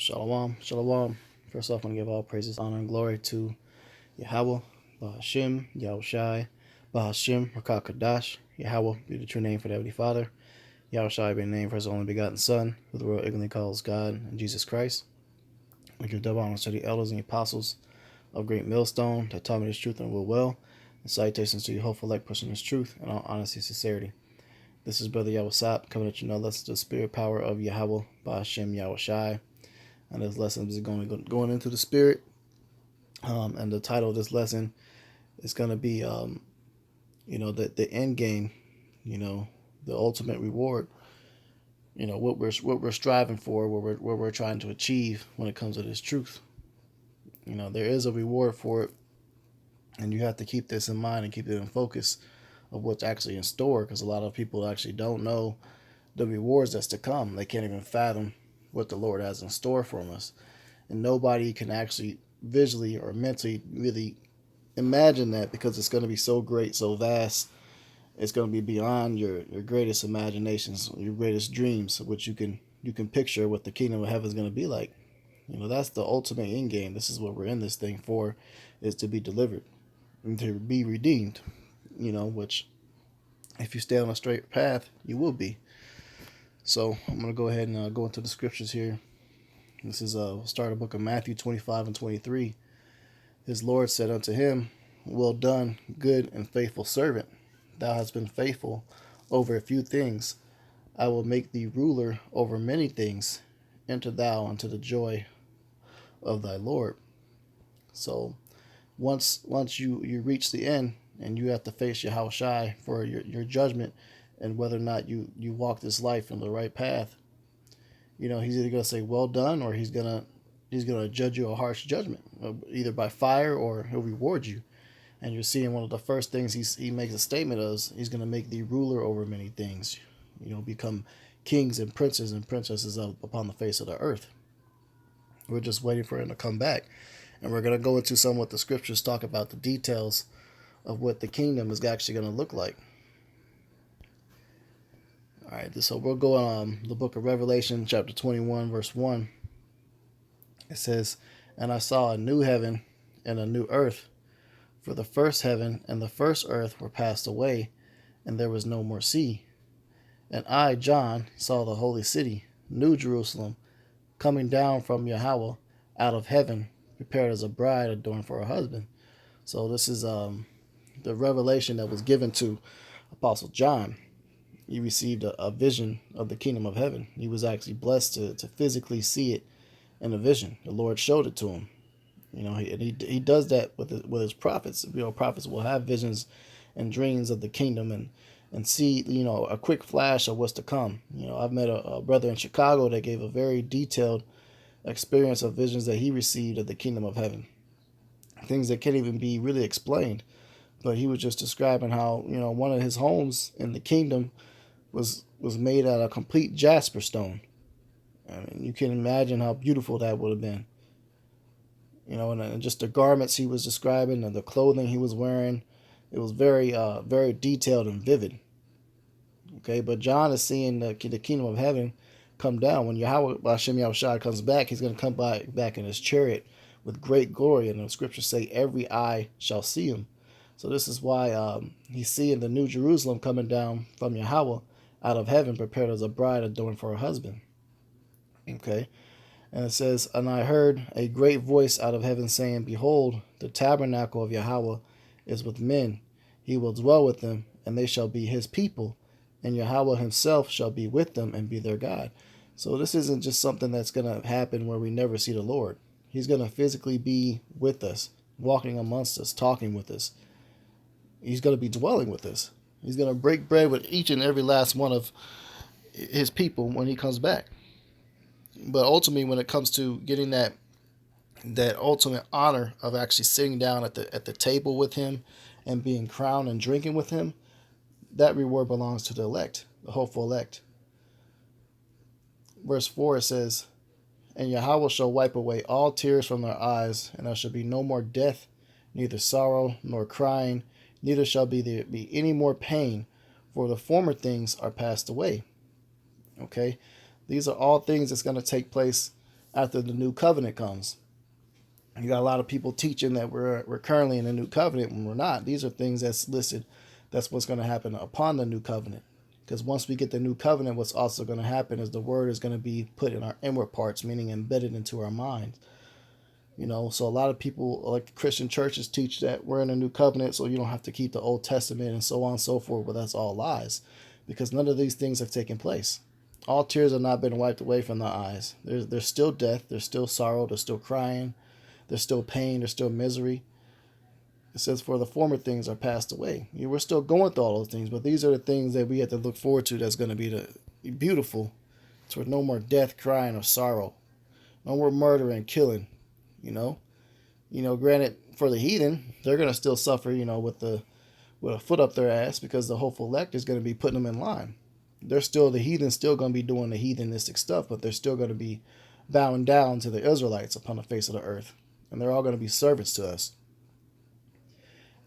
Shalom, shalom. First off, I want to give all praises, honor, and glory to Yahweh, Bahashim, Yahushai, Bahashim, Rakah Kadash. Yahweh be the true name for the Heavenly Father. Yahushai be the name for his only begotten Son, who the world ignorantly calls God and Jesus Christ. We give double honor to the elders and the apostles of Great Millstone that taught me this truth and will well. And salutations to you, hopeful elect person this truth in all honesty and sincerity. This is Brother Yahweh coming at you now. Let's the spirit power of Yahweh, Bahashim, Yahushai. And this lesson is going into the spirit. And the title of this lesson is going to be, the end game, the ultimate reward. What we're striving for, what we're trying to achieve when it comes to this truth. There is a reward for it, and you have to keep this in mind and keep it in focus of what's actually in store, because a lot of people actually don't know the rewards that's to come. They can't even fathom what the Lord has in store for us. And nobody can actually visually or mentally really imagine that, because it's going to be so great, so vast. It's going to be beyond your greatest imaginations, your greatest dreams, which you can picture what the kingdom of heaven is going to be like. That's the ultimate end game. This is what we're in this thing for, is to be delivered and to be redeemed, which if you stay on a straight path, you will be. So I'm going to go ahead and go into the scriptures here. This is start the book of Matthew 25 and 23. His Lord said unto him, Well done, good and faithful servant. Thou hast been faithful over a few things. I will make thee ruler over many things. Enter thou into the joy of thy Lord. So once you reach the end and you have to face Yahushai for your judgment and whether or not you walk this life in the right path, he's either going to say well done, or he's going to judge you a harsh judgment, either by fire, or he'll reward you. And you're seeing one of the first things he makes a statement of is he's going to make thee ruler over many things. Become kings and princes and princesses upon the face of the earth. We're just waiting for him to come back. And we're going to go into some what the scriptures talk about, the details of what the kingdom is actually going to look like. All right, so we'll go on the book of Revelation, chapter 21, verse 1. It says, And I saw a new heaven and a new earth, for the first heaven and the first earth were passed away, and there was no more sea. And I, John, saw the holy city, New Jerusalem, coming down from Yahweh out of heaven, prepared as a bride adorned for her husband. So this is the revelation that was given to Apostle John. He received a vision of the kingdom of heaven. He was actually blessed to physically see it in a vision. The Lord showed it to him. He does that with his prophets. Prophets will have visions and dreams of the kingdom and see, a quick flash of what's to come. I've met a brother in Chicago that gave a very detailed experience of visions that he received of the kingdom of heaven. Things that can't even be really explained. But he was just describing how, one of his homes in the kingdom was made out of complete jasper stone. I mean, you can imagine how beautiful that would have been. And just the garments he was describing and the clothing he was wearing, it was very, very detailed and vivid. Okay, but John is seeing the kingdom of heaven come down. When Yahweh Hashem Yahushua comes back, he's going to come back in his chariot with great glory. And the scriptures say, every eye shall see him. So this is why he's seeing the New Jerusalem coming down from Yahweh out of heaven, prepared as a bride adorned for her husband. Okay. And it says, And I heard a great voice out of heaven saying, Behold, the tabernacle of Yahweh is with men. He will dwell with them, and they shall be his people. And Yahweh himself shall be with them and be their God. So this isn't just something that's going to happen where we never see the Lord. He's going to physically be with us, walking amongst us, talking with us. He's going to be dwelling with us. He's going to break bread with each and every last one of his people when he comes back. But ultimately, when it comes to getting that ultimate honor of actually sitting down at the table with him and being crowned and drinking with him, that reward belongs to the elect, the hopeful elect. Verse 4, it says, And Yahweh shall wipe away all tears from their eyes, and there shall be no more death, neither sorrow nor crying, neither shall there be any more pain, for the former things are passed away. Okay? These are all things that's going to take place after the new covenant comes. You got a lot of people teaching that we're currently in the new covenant when we're not. These are things that's listed. That's what's going to happen upon the new covenant. Because once we get the new covenant, what's also going to happen is the word is going to be put in our inward parts, meaning embedded into our minds. So a lot of people, like Christian churches, teach that we're in a new covenant, so you don't have to keep the Old Testament and so on and so forth. But that's all lies, because none of these things have taken place. All tears have not been wiped away from their eyes. There's still death. There's still sorrow. There's still crying. There's still pain. There's still misery. It says, for the former things are passed away. We're still going through all those things, but these are the things that we have to look forward to that's going to be the beautiful. It's where no more death, crying, or sorrow. No more murder and killing. Granted, for the heathen, they're going to still suffer, with a foot up their ass, because the hopeful elect is going to be putting them in line. The heathen's still going to be doing the heathenistic stuff, but they're still going to be bowing down to the Israelites upon the face of the earth. And they're all going to be servants to us.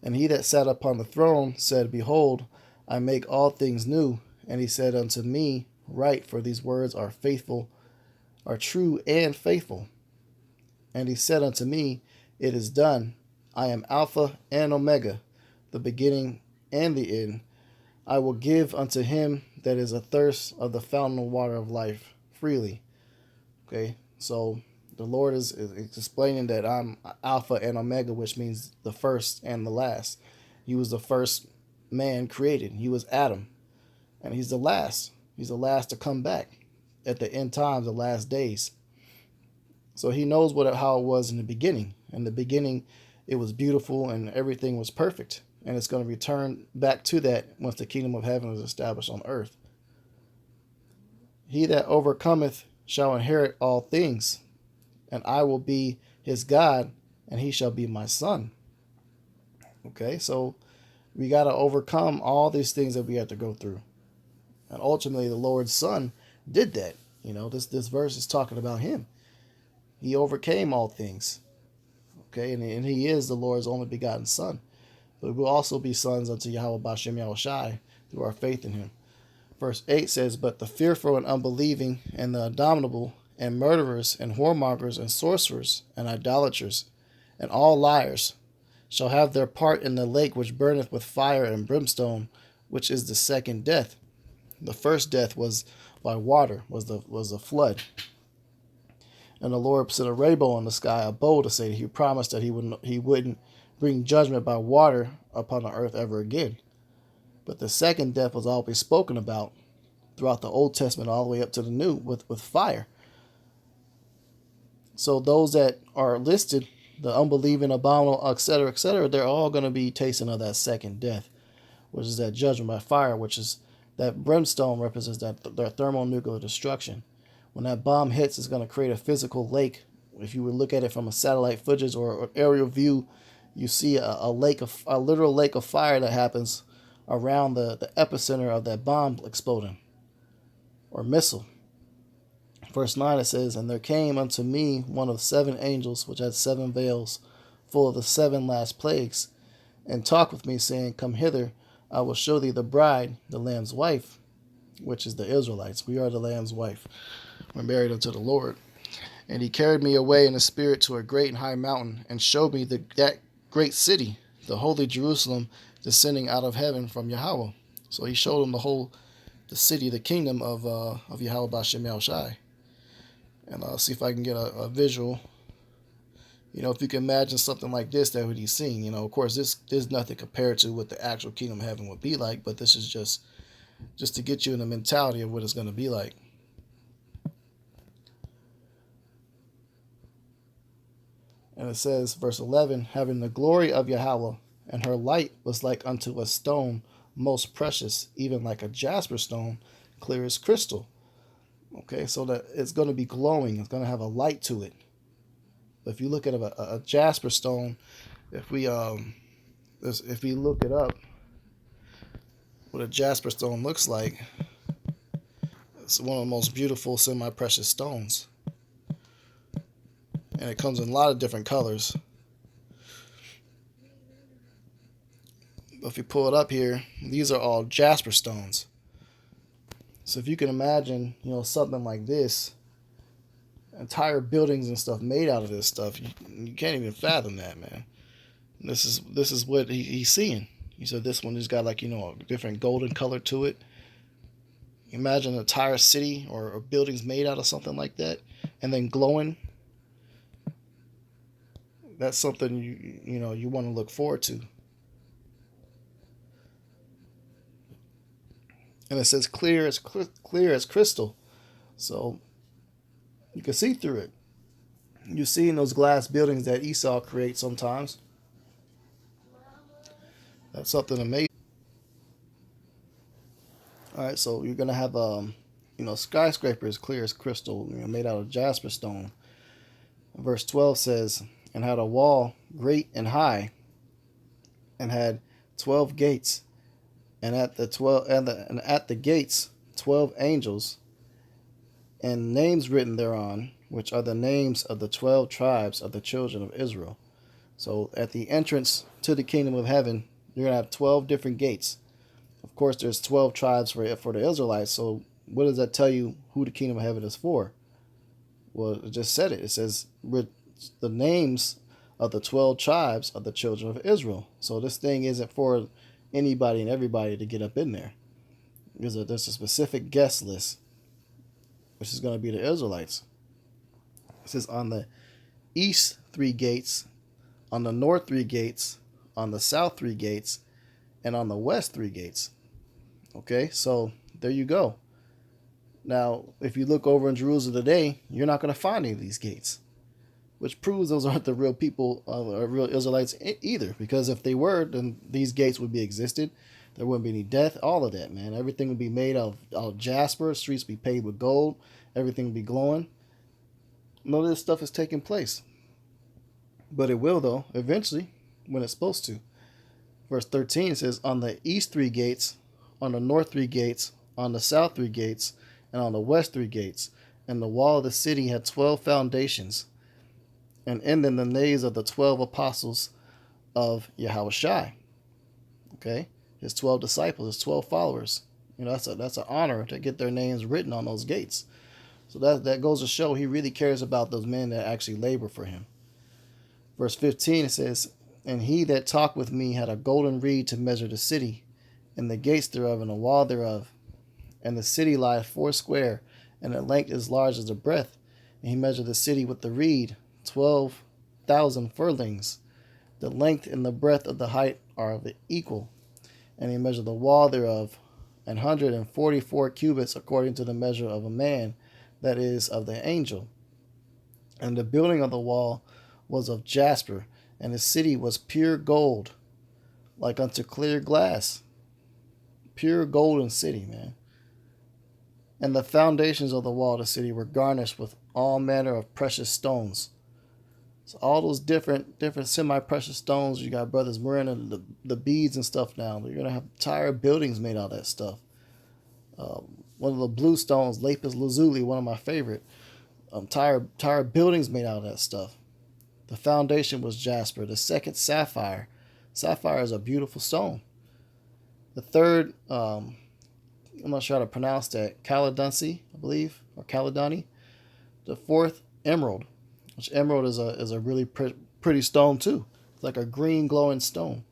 And he that sat upon the throne said, Behold, I make all things new. And he said unto me, Write, for these words are true and faithful. And he said unto me, It is done. I am Alpha and Omega, the beginning and the end. I will give unto him that is athirst of the fountain of water of life freely. Okay, so the Lord is explaining that I'm Alpha and Omega, which means the first and the last. He was the first man created. He was Adam. And he's the last. He's the last to come back at the end times, the last days. So he knows how it was in the beginning. In the beginning, it was beautiful and everything was perfect. And it's going to return back to that once the kingdom of heaven is established on earth. He that overcometh shall inherit all things, and I will be his God, and he shall be my son. Okay, so we got to overcome all these things that we have to go through. And ultimately, the Lord's Son did that. This verse is talking about him. He overcame all things. Okay, and he is the Lord's only begotten Son. But we'll also be sons unto Yahweh Bashem Yahushai through our faith in him. Verse 8 says, But the fearful and unbelieving and the abominable and murderers and whoremongers and sorcerers and idolaters and all liars shall have their part in the lake which burneth with fire and brimstone, which is the second death. The first death was by water, was the flood. And the Lord set a rainbow in the sky, a bow to say that he promised that he wouldn't bring judgment by water upon the earth ever again. But the second death was always spoken about throughout the Old Testament all the way up to the New with fire. So those that are listed, the unbelieving, abominable, etc., they're all going to be tasting of that second death, which is that judgment by fire, which is that brimstone represents their thermonuclear destruction. When that bomb hits, it's going to create a physical lake. If you would look at it from a satellite footage or an aerial view, you see a literal lake of fire that happens around the epicenter of that bomb exploding or missile. Verse 9 it says, And there came unto me one of 7 angels, which had 7 vials, full of the 7 last plagues, and talked with me, saying, Come hither, I will show thee the bride, the Lamb's wife, which is the Israelites. We are the Lamb's wife. We're married unto the Lord. And he carried me away in the spirit to a great and high mountain, and showed me that great city, the holy Jerusalem, descending out of heaven from Yahweh. So he showed him the city, the kingdom of Yahweh Bashem Yahushai. And see if I can get a visual. If you can imagine something like this, that would be seen. Of course, there's nothing compared to what the actual kingdom of heaven would be like, but this is just to get you in the mentality of what it's going to be like. And it says, verse 11, having the glory of Yahweh, and her light was like unto a stone most precious, even like a jasper stone, clear as crystal. Okay, so that it's going to be glowing. It's going to have a light to it. But if you look at a jasper stone, if we look it up, what a jasper stone looks like, it's one of the most beautiful semi-precious stones. And it comes in a lot of different colors. But if you pull it up here, these are all jasper stones. So if you can imagine, something like this, entire buildings and stuff made out of this stuff. You can't even fathom that, man. This is what he's seeing. He said this one has got like, you know, a different golden color to it. Imagine an entire city or buildings made out of something like that, and then glowing. That's something you know you want to look forward to. And it says clear as crystal, so you can see through it. You see in those glass buildings that Esau creates sometimes. That's something amazing. All right, so you're gonna have you know, skyscrapers clear as crystal, you know, made out of jasper stone. Verse 12 says, and had a wall great and high, and had 12 gates, and at the gates 12 angels, and names written thereon, which are the names of the 12 tribes of the children of Israel. So at the entrance to the kingdom of heaven, you're gonna have 12 different gates. Of course, there's 12 tribes for the Israelites. So what does that tell you who the kingdom of heaven is for? Well, it just said it. It says the names of the 12 tribes of the children of Israel. So this thing isn't for anybody and everybody to get up in there. There's a specific guest list, which is going to be the Israelites. It says on the east 3 gates, on the north 3 gates, on the south 3 gates, and on the west 3 gates. Okay, so there you go. Now, if you look over in Jerusalem today, you're not going to find any of these gates, which proves those aren't the real people, real Israelites either. Because if they were, then these gates would be existed. There wouldn't be any death, all of that, man. Everything would be made out of jasper. Streets would be paved with gold. Everything would be glowing. None of this stuff is taking place. But it will, though, eventually, when it's supposed to. Verse 13 says, on the east 3 gates, on the north 3 gates, on the south 3 gates, and on the west 3 gates. And the wall of the city had 12 foundations, and in them the names of the 12 apostles of Yahushua. Okay, his 12 disciples, his 12 followers. You know, that's an honor to get their names written on those gates. So that goes to show he really cares about those men that actually labor for him. Verse 15, it says, and he that talked with me had a golden reed to measure the city, and the gates thereof, and the wall thereof. And the city lieth 4 square, and the length is large as the breadth. And he measured the city with the reed, 12,000 furlongs. The length and the breadth of the height are of the equal. And he measured the wall thereof, 144 cubits, according to the measure of a man, that is, of the angel. And the building of the wall was of jasper, and the city was pure gold, like unto clear glass. Pure golden city, man. And the foundations of the wall of the city were garnished with all manner of precious stones. So all those different semi-precious stones, you got brothers wearing the beads and stuff now. You're gonna have entire buildings made out of that stuff. One of the blue stones, lapis lazuli, one of my favorite. Entire buildings made out of that stuff. The foundation was jasper. The second, sapphire. Sapphire is a beautiful stone. The third, I'm not sure how to pronounce that, Caledonsi, I believe, or Caledoni. The fourth, emerald, which emerald is a really pretty stone too. It's like a green glowing stone.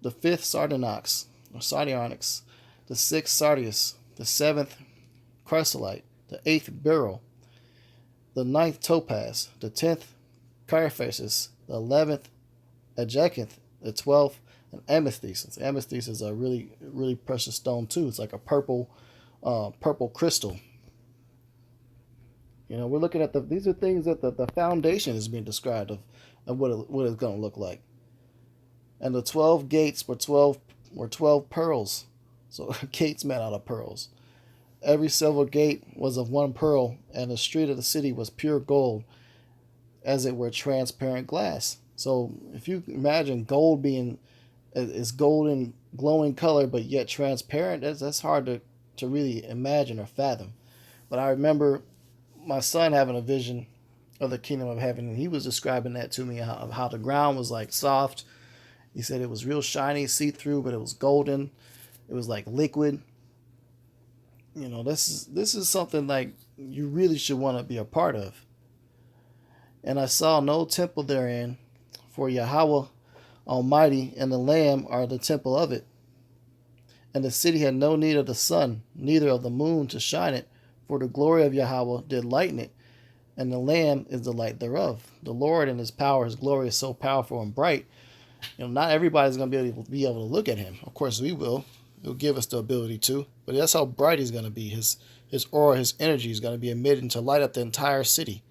The fifth, sardonyx, or sardonyx. The sixth, sardius. The seventh, chrysolite. The eighth, beryl. The ninth, topaz. The 10th, Carafaces. The 11th, ajacinth. The 12th, an amethyst. Amethyst is a really precious stone too. It's like a purple crystal. You know, we're looking at these are things that the foundation is being described of what it's going to look like. And the 12 gates were 12 pearls. So gates made out of pearls. Every silver gate was of 1 pearl, and the street of the city was pure gold, as it were transparent glass. So if you imagine gold being is golden glowing color but yet transparent, that's hard to really imagine or fathom. But I remember my son having a vision of the kingdom of heaven, and he was describing that to me, how the ground was like soft. He said it was real shiny, see-through, but it was golden. It was like liquid. You know, this is something like you really should want to be a part of. And I saw no temple therein, for Yahweh Almighty and the Lamb are the temple of it. And the city had no need of the sun, neither of the moon to shine it, for the glory of Yahweh did lighten it, and the Lamb is the light thereof. The Lord and his power, his glory is so powerful and bright. Not everybody's going to be able to look at him. Of course, we will. He'll give us the ability to. But that's how bright he's going to be. His aura, his energy is going to be emitting to light up the entire city.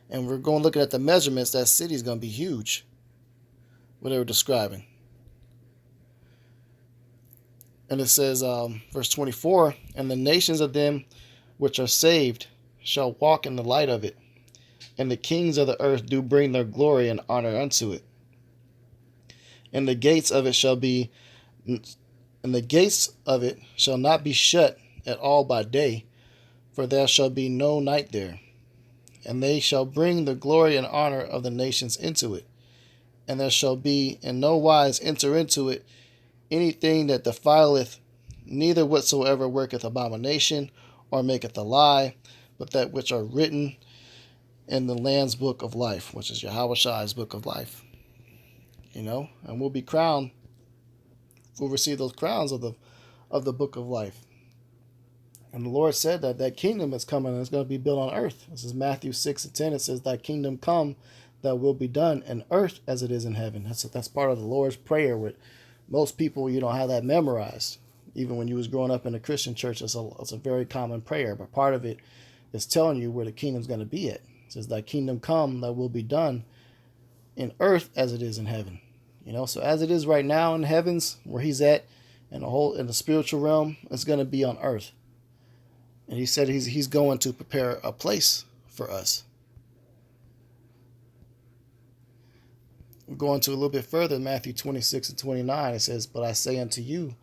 And we're going looking at the measurements. That city is going to be huge. What they were describing. And it says, verse 24, and the nations of them which are saved shall walk in the light of it, and the kings of the earth do bring their glory and honor unto it. And the gates of it shall not be shut at all by day, for there shall be no night there. And they shall bring the glory and honor of the nations into it. And there shall be in no wise enter into it anything that defileth, neither whatsoever worketh abomination, or maketh a lie, but that which are written in the Lamb's book of life, which is Yahushai's book of life. And we'll be crowned. We'll receive those crowns of the book of life. And the Lord said that kingdom is coming and it's going to be built on earth. This is Matthew 6:10. It says, thy kingdom come, that will be done in earth as it is in heaven. That's part of the Lord's Prayer. With most people, you don't have that memorized. Even when you was growing up in a Christian church, it's a very common prayer. But part of it is telling you where the kingdom's going to be at. It says, thy kingdom come, that will be done in earth as it is in heaven. So as it is right now in heavens, where he's at, in the spiritual realm, it's going to be on earth. And he said he's going to prepare a place for us. We're going to a little bit further, Matthew 26:29. It says, but I say unto you,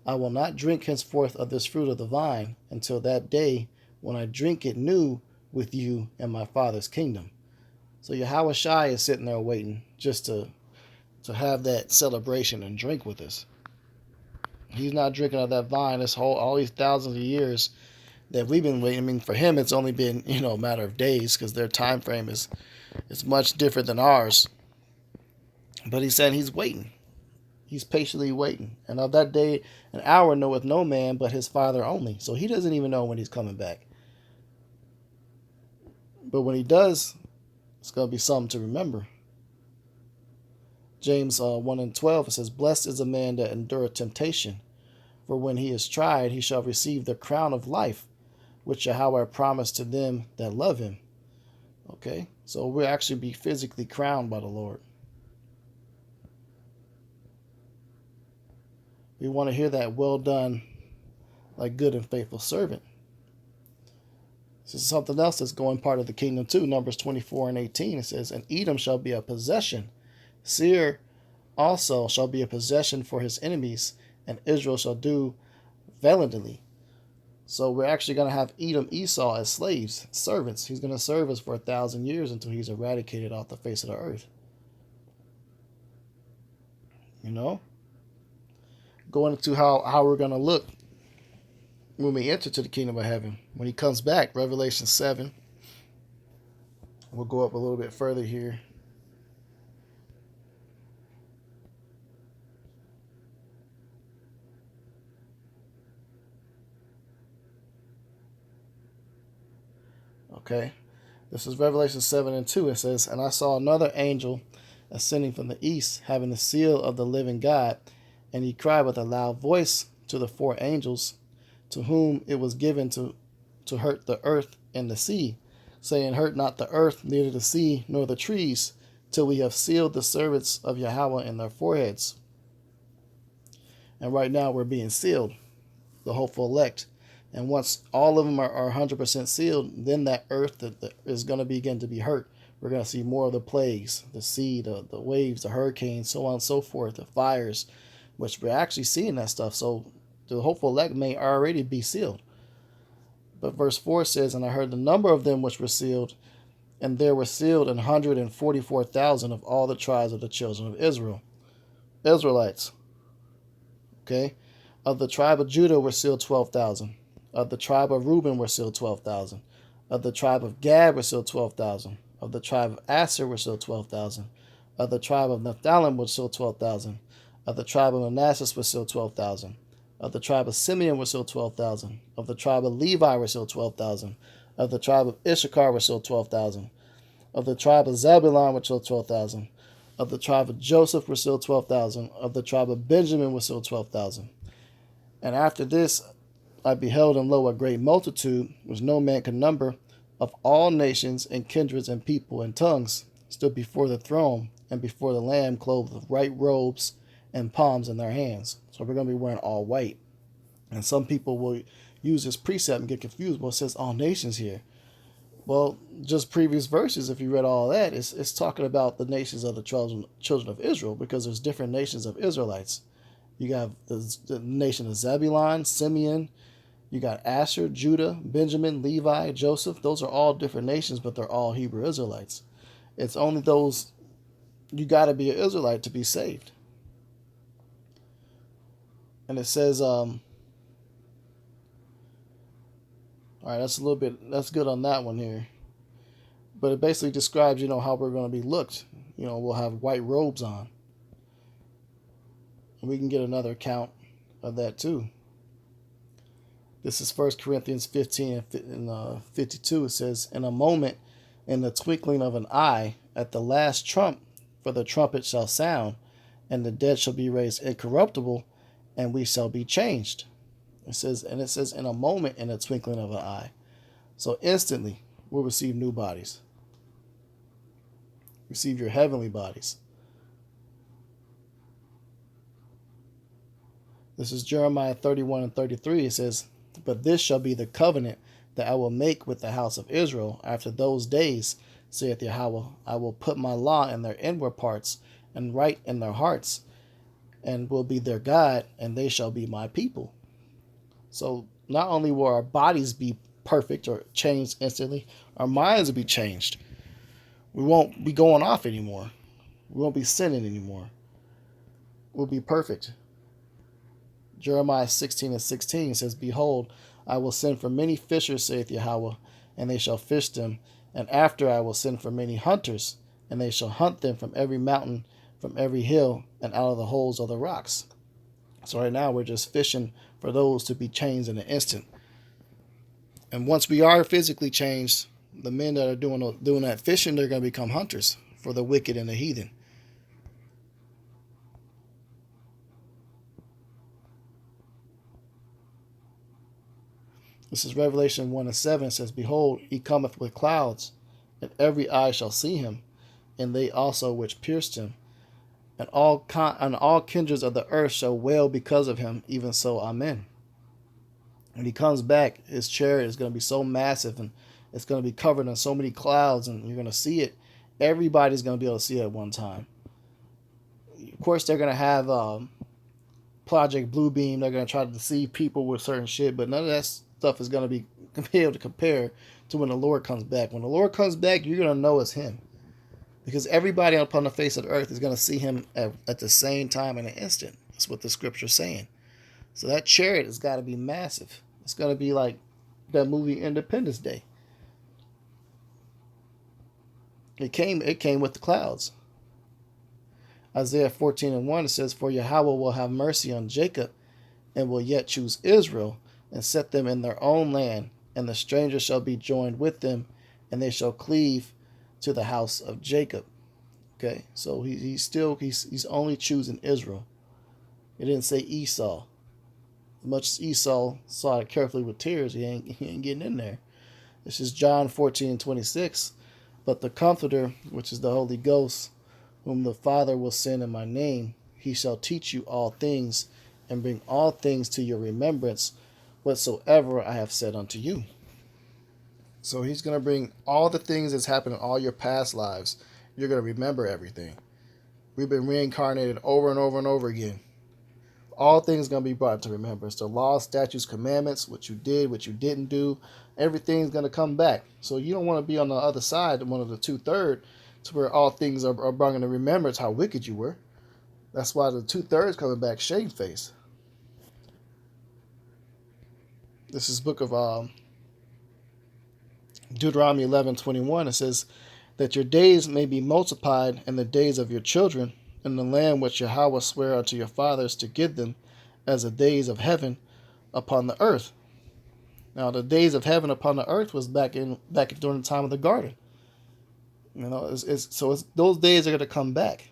I will not drink henceforth of this fruit of the vine until that day when I drink it new with you in my Father's kingdom. So Yahushai is sitting there waiting just to have that celebration and drink with us. He's not drinking of that vine all these thousands of years that we've been waiting. I mean, for him, it's only been, a matter of days, because their time frame is much different than ours. But he said he's waiting. He's patiently waiting. And of that day, an hour knoweth no man but his Father only. So he doesn't even know when he's coming back. But when he does, it's going to be something to remember. James 1:12, it says, blessed is a man that endureth temptation, for when he is tried, he shall receive the crown of life, which Yahweh promised to them that love him. Okay, so we'll actually be physically crowned by the Lord. We want to hear that, well done, thy good and faithful servant. This is something else that's going part of the kingdom too. Numbers 24:18, it says, and Edom shall be a possession. Seir also shall be a possession for his enemies, and Israel shall do valiantly. So we're actually going to have Edom, Esau as slaves, servants. He's going to serve us for 1,000 years until he's eradicated off the face of the earth. Going into how we're going to look when we enter to the kingdom of heaven. When he comes back, Revelation 7. We'll go up a little bit further here. Okay, this is Revelation 7:2. It says, and I saw another angel ascending from the east, having the seal of the living God, and he cried with a loud voice to the 4 angels, to whom it was given to hurt the earth and the sea, saying, hurt not the earth, neither the sea, nor the trees, till we have sealed the servants of Yahweh in their foreheads. And right now we're being sealed, the hopeful elect. And once all of them are 100% sealed, then that earth is going to begin to be hurt. We're going to see more of the plagues, the sea, the waves, the hurricanes, so on and so forth, the fires, which we're actually seeing that stuff. So the hopeful elect may already be sealed. But verse 4 says, and I heard the number of them which were sealed, and there were sealed 144,000 of all the tribes of the children of Israel. Israelites. Okay. Of the tribe of Judah were sealed 12,000. Of the tribe of Reuben were sealed 12,000. Of the tribe of Gad were still 12,000. Of the tribe of Asher were still 12,000. Of the tribe of Naphtali were still 12,000. Of the tribe of Manasseh were still 12,000. Of the tribe of Simeon were still 12,000. Of the tribe of Levi were still 12,000. Of the tribe of Issachar were still 12,000. Of the tribe of Zebulun were still 12,000. Of the tribe of Joseph were still 12,000. Of the tribe of Benjamin were still 12,000. And after this I beheld, and lo, a great multitude, which no man could number, of all nations and kindreds and people and tongues, stood before the throne and before the Lamb, clothed with white robes and palms in their hands. So we're going to be wearing all white. And some people will use this precept and get confused. Well, it says all nations here. Well, just previous verses, if you read all that, it's talking about the nations of the children of Israel, because there's different nations of Israelites. You have the nation of Zebulun, Simeon, you got Asher, Judah, Benjamin, Levi, Joseph. Those are all different nations, but they're all Hebrew Israelites. It's only those, you got to be an Israelite to be saved. And it says, all right, that's good on that one here. But it basically describes, how we're going to be looked. We'll have white robes on. And we can get another account of that too. This is 1 Corinthians 15 and 52. It says, in a moment, in the twinkling of an eye, at the last trump, for the trumpet shall sound, and the dead shall be raised incorruptible, and we shall be changed. It says in a moment, in the twinkling of an eye. So instantly, we'll receive new bodies. Receive your heavenly bodies. This is Jeremiah 31 and 33. It says, but this shall be the covenant that I will make with the house of Israel after those days, saith Yahweh. I will put my law in their inward parts, and write in their hearts, and will be their God, and they shall be my people. So not only will our bodies be perfect or changed instantly, our minds will be changed. We won't be going off anymore. We won't be sinning anymore. We'll be perfect. Jeremiah 16 and 16 says, behold, I will send for many fishers, saith Yahweh, and they shall fish them. And after I will send for many hunters, and they shall hunt them from every mountain, from every hill, and out of the holes of the rocks. So right now we're just fishing for those to be changed in an instant. And once we are physically changed, the men that are doing that fishing, they're going to become hunters for the wicked and the heathen. This is Revelation 1 and 7. It says, behold, he cometh with clouds, and every eye shall see him, and they also which pierced him. And all kindreds of the earth shall wail because of him, even so, amen. When he comes back, his chariot is going to be so massive, and it's going to be covered in so many clouds, and you're going to see it. Everybody's going to be able to see it at one time. Of course, they're going to have Project Bluebeam. They're going to try to deceive people with certain shit, but none of that stuff is going to be able to compare to when the Lord comes back. When the Lord comes back, you're going to know it's him, because everybody upon the face of the earth is going to see him at the same time in an instant. That's what the scripture's saying. So that chariot has got to be massive. It's going to be like that movie Independence Day. It came with the clouds. Isaiah 14 and 1, it says, for Yahweh will have mercy on Jacob, and will yet choose Israel, and set them in their own land, and the stranger shall be joined with them, and they shall cleave to the house of Jacob. Okay, so he's only choosing Israel. It didn't say Esau. As much as Esau saw it carefully with tears, he ain't getting in there. This is John 14 and 26. But the Comforter, which is the Holy Ghost, whom the Father will send in my name, he shall teach you all things, and bring all things to your remembrance, whatsoever I have said unto you. So he's going to bring all the things that's happened in all your past lives. You're going to remember everything. We've been reincarnated over and over and over again. All things going to be brought to remembrance. The laws, statutes, commandments, what you did, what you didn't do, everything's going to come back. So you don't want to be on the other side, one of the 2/3, to where all things are brought into remembrance how wicked you were. That's why the 2/3 coming back shamefaced. This is book of Deuteronomy 11:21, it says that your days may be multiplied in the days of your children in the land which Yahweh sware unto your fathers to give them as the days of heaven upon the earth. Now, the days of heaven upon the earth was back during the time of the garden. Those days are going to come back.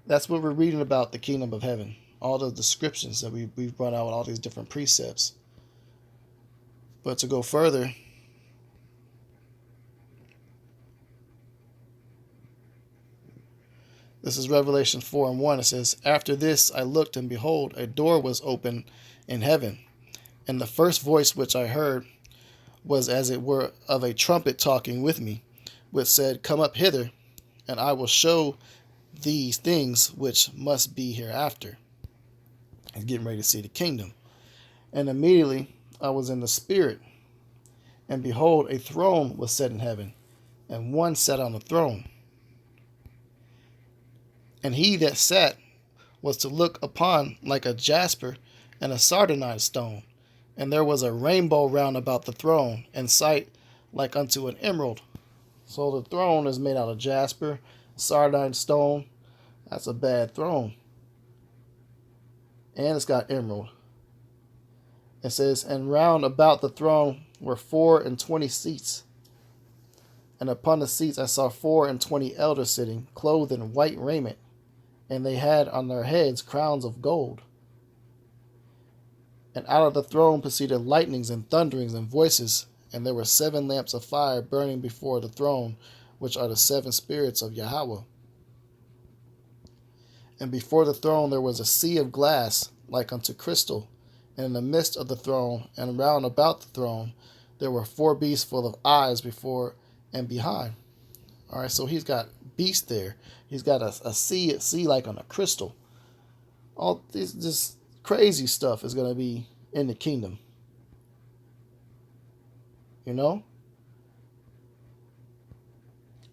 That's what we're reading about the kingdom of heaven. All the descriptions that we've brought out with all these different precepts. But to go further, this is Revelation 4:1. It says, after this I looked, and behold, a door was open in heaven. And the first voice which I heard was as it were of a trumpet talking with me, which said, come up hither, and I will show these things which must be hereafter. He's getting ready to see the kingdom. And immediately I was in the spirit, and behold, a throne was set in heaven, and one sat on the throne. And he that sat was to look upon like a jasper and a sardonyx stone. And there was a rainbow round about the throne, and sight like unto an emerald. So the throne is made out of jasper, sardonyx stone. That's a bad throne. And it's got emerald. It says, and round about the throne were 24 seats. And upon the seats I saw 24 elders sitting, clothed in white raiment, and they had on their heads crowns of gold. And out of the throne proceeded lightnings and thunderings and voices, and there were 7 lamps of fire burning before the throne, which are the 7 spirits of Yahweh. And before the throne there was a sea of glass, like unto crystal, and in the midst of the throne, and round about the throne, there were 4 beasts full of eyes before and behind. All right, so he's got beasts there. He's got a sea like on a crystal. All this crazy stuff is going to be in the kingdom. You know?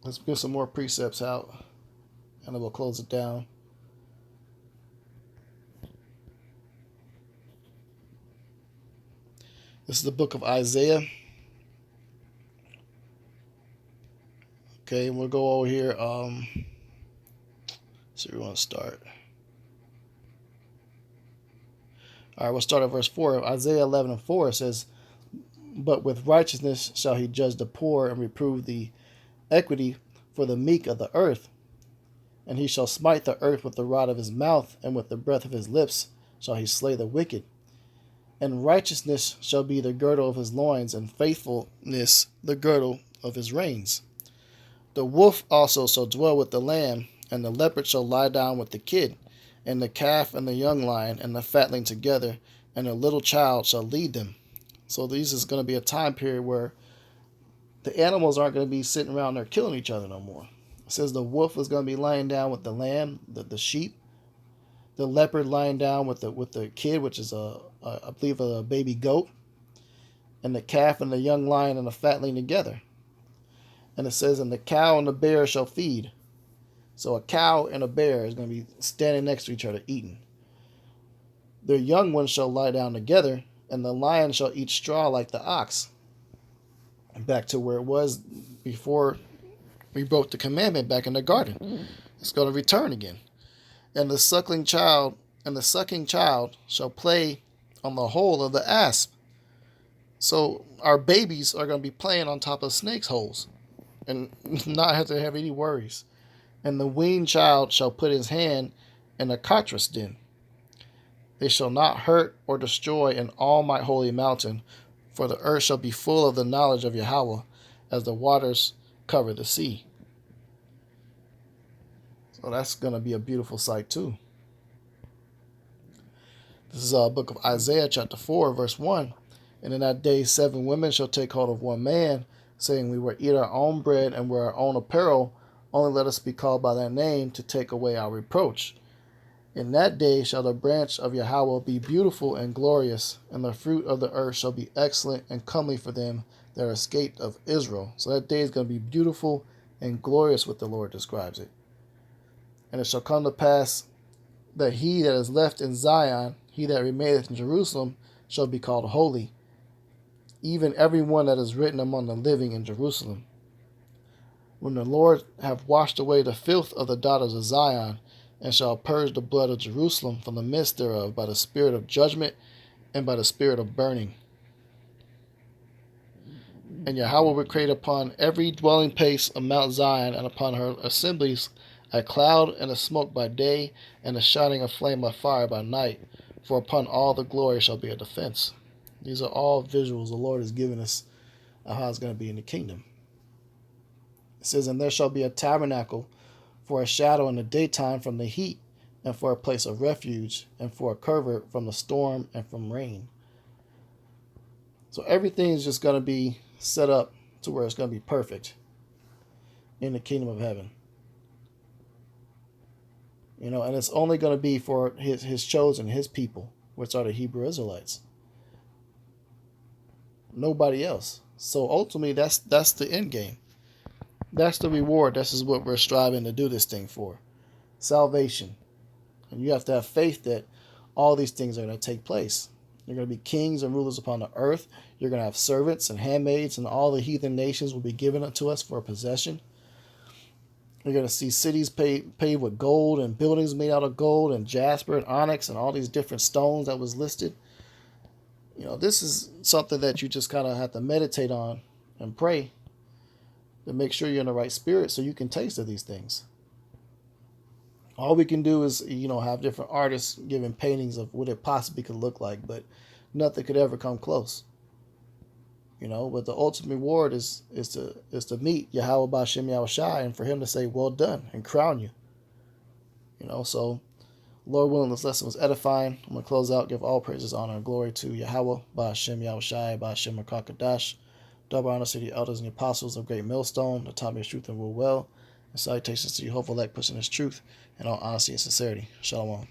Let's get some more precepts out, and then we'll close it down. This is the book of Isaiah. Okay, we'll go over here. So we want to start. All right, we'll start at verse 4. Isaiah 11:4 says, but with righteousness shall he judge the poor and reprove the equity for the meek of the earth. And he shall smite the earth with the rod of his mouth, and with the breath of his lips shall he slay the wicked. And righteousness shall be the girdle of his loins, and faithfulness the girdle of his reins. The wolf also shall dwell with the lamb, and the leopard shall lie down with the kid, and the calf and the young lion and the fatling together, and a little child shall lead them. So this is going to be a time period where the animals aren't going to be sitting around there killing each other no more. It says the wolf is going to be lying down with the lamb, the sheep. The leopard lying down with the kid, which is I believe a baby goat, and the calf and the young lion and the fatling together. And it says, and the cow and the bear shall feed. So a cow and a bear is going to be standing next to each other eating. The young ones shall lie down together, and the lion shall eat straw like the ox. Back to where it was before we broke the commandment back in the garden. It's going to return again. And the sucking child shall play on the hole of the asp. So our babies are going to be playing on top of snakes' holes and not have to have any worries. And the weaned child shall put his hand in a cockatrice den. They shall not hurt or destroy in all my holy mountain, for the earth shall be full of the knowledge of Yahweh, as the waters cover the sea. So that's going to be a beautiful sight too. This is a book of Isaiah chapter 4, verse 1. And in that day 7 women shall take hold of one man, saying, we will eat our own bread and wear our own apparel, only let us be called by thy name to take away our reproach. In that day shall the branch of Yahweh be beautiful and glorious, and the fruit of the earth shall be excellent and comely for them that are escaped of Israel. So that day is going to be beautiful and glorious, what the Lord describes it. And it shall come to pass that he that is left in Zion, he that remaineth in Jerusalem, shall be called holy, even every one that is written among the living in Jerusalem. When the Lord have washed away the filth of the daughters of Zion, and shall purge the blood of Jerusalem from the midst thereof by the spirit of judgment and by the spirit of burning. And Yahweh will create upon every dwelling place of Mount Zion and upon her assemblies a cloud and a smoke by day, and a shining of flame by fire by night, for upon all the glory shall be a defense. These are all visuals the Lord has given us of how it's going to be in the kingdom. It says, and there shall be a tabernacle for a shadow in the daytime from the heat, and for a place of refuge, and for a covert from the storm and from rain. So everything is just going to be set up to where it's going to be perfect in the kingdom of heaven. And it's only going to be for his chosen, his people, which are the Hebrew Israelites. Nobody else. So ultimately, that's the end game. That's the reward. This is what we're striving to do this thing for. Salvation. And you have to have faith that all these things are going to take place. You're going to be kings and rulers upon the earth. You're going to have servants and handmaids, and all the heathen nations will be given unto us for a possession. You're going to see cities paved with gold, and buildings made out of gold and jasper and onyx and all these different stones that was listed. This is something that you just kind of have to meditate on and pray to make sure you're in the right spirit so you can taste of these things. All we can do is, have different artists giving paintings of what it possibly could look like, but nothing could ever come close. But the ultimate reward is to meet Yahweh Ba'Shem Yahushai, and for him to say, well done, and crown you. So Lord willing, this lesson was edifying. I'm going to close out, give all praises, honor, and glory to Yahweh Ba'Shem Yahushai, Ba'Shem Rakakadash. Double honor to the elders and the apostles of Great Millstone, that taught me his truth and rule well. And salutations to Jehovah elect, pushing his truth in all honesty and sincerity. Shalom.